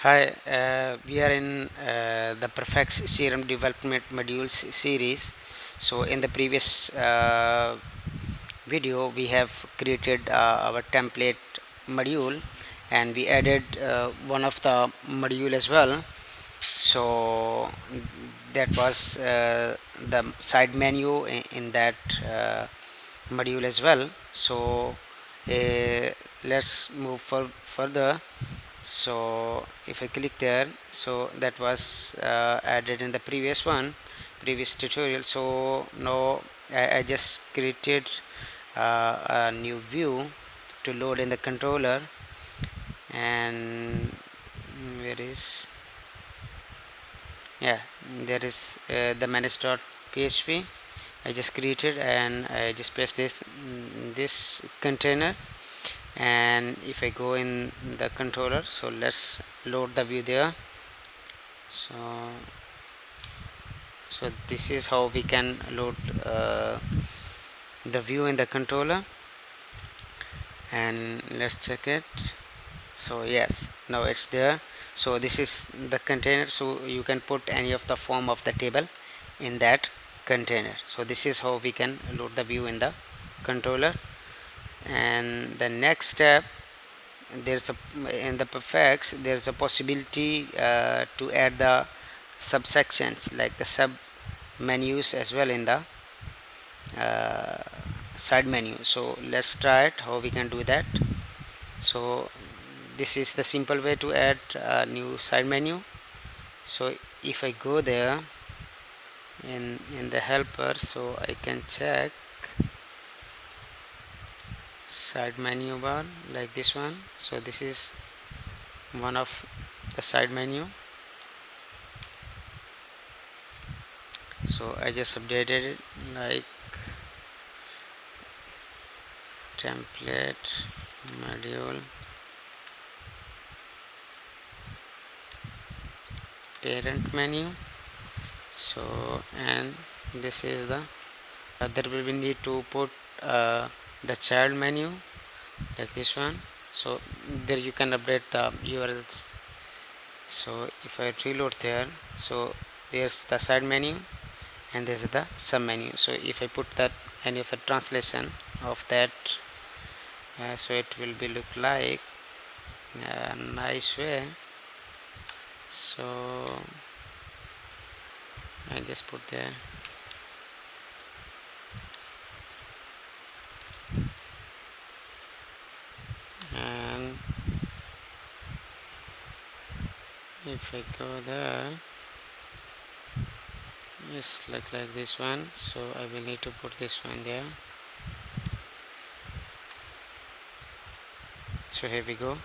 Hi, we are in the Perfex CRM development modules series. So in the previous video we have created our template module, and we added one of the module as well. So that was the side menu in that module as well. So let's move further. So if I click there, so that was added in the previous tutorial. So now I just created a new view to load in the controller. And where is, yeah, there is the manage.php I just created, and I just paste this container. And if I go in the controller, so let's load the view there. So this is how we can load the view in the controller, and let's check it. So yes, now it's there. So this is the container, so you can put any of the form of the table in that container. So this is how we can load the view in the controller. And the next step, there's a in the Perfex there's a possibility to add the subsections like the sub menus as well in the uh, side menu. So let's try it how we can do that. So this is the simple way to add a new side menu. So if I go there in the helper, so I can check side menu bar like this one. So this is one of the side menu. So I just updated it like template module parent menu. So and this is the there will be need to put the child menu like this one. So there you can update the URLs. So if I reload there, so there's the side menu and there's the sub menu. So if I put that any of the translation of that, so it will be look like a nice way. So I just put there. And if I go there, it's like this one. So I will need to put this one there. So here we go.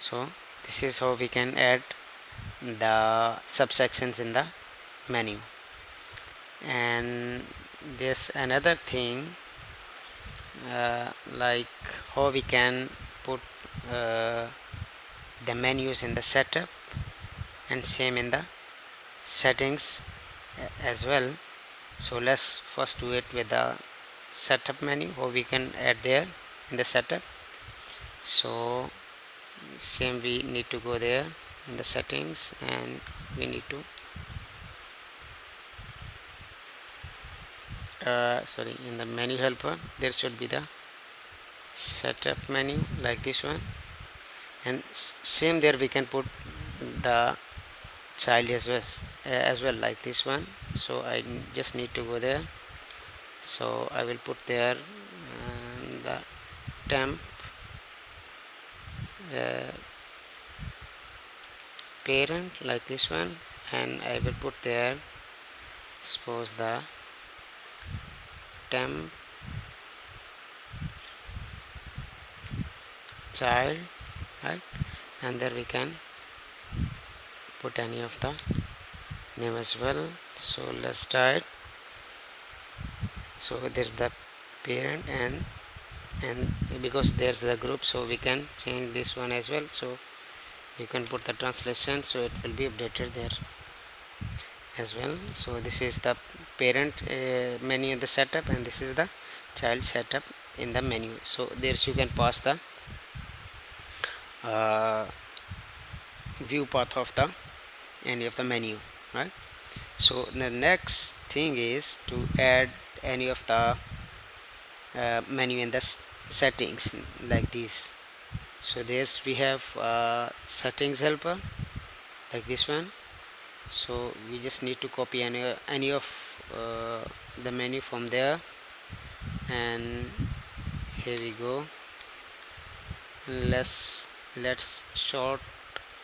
So this is how we can add the subsections in the menu. And there's another thing, like how we can put the menus in the setup, and same in the settings as well. So let's first do it with the setup menu, how we can add there in the setup. So same, we need to go there in the settings, and we need to sorry, in the menu helper there should be the setup menu like this one. And same there we can put the child as well like this one. So I just need to go there. So I will put there the temp parent like this one, and I will put there suppose the temp child, right? And there we can put any of the name as well. So let's start. So there's the parent, and because there's the group, so we can change this one as well. So you can put the translation, so it will be updated there as well. So this is the parent menu in the setup, and this is the child setup in the menu. So there's you can pass the view path of the any of the menu, right? So the next thing is to add any of the menu in the settings like this. So there's we have settings helper like this one. So we just need to copy any of the menu from there, and here we go. Let's short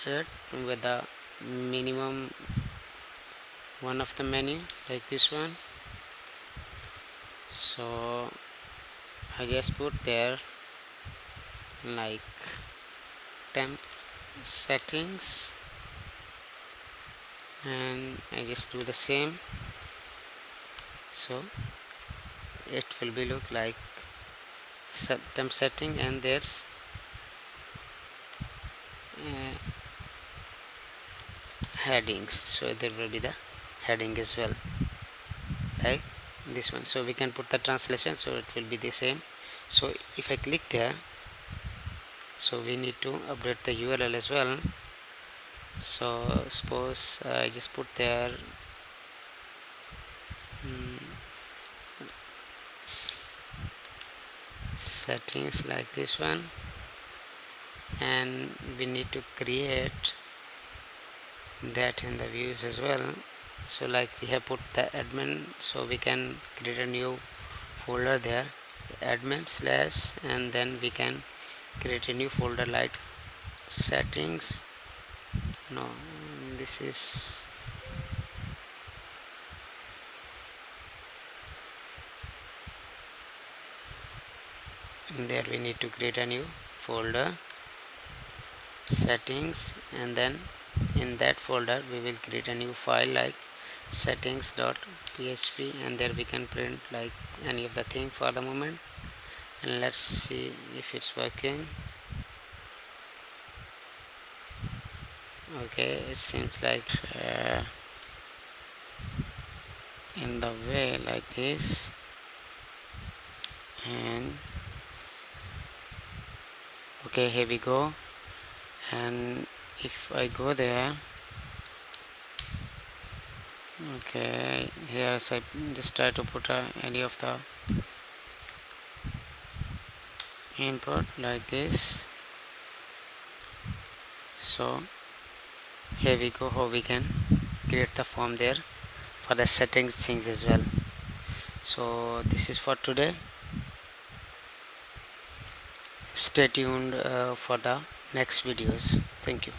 it with the minimum one of the menu like this one. So I just put there like temp settings, and I just do the same. So it will be look like temp setting, and there's headings, so there will be the heading as well like this one. So we can put the translation, so it will be the same. So if I click there, so we need to update the URL as well. So suppose I just put there settings like this one, and we need to create that in the views as well. So like we have put the admin, so we can create a new folder there, admin slash, and then we can create a new folder like settings. No, this is there. We need to create a new folder settings, and then in that folder we will create a new file like settings.php, and there we can print like any of the thing for the moment. And let's see if it's working. Okay, it seems like in the way like this, and okay, here we go. And if I go there, okay, here I just try to put any of the input like this. So here we go, how we can create the form there for the settings things as well. So this is for today. Stay tuned for the next videos. Thank you.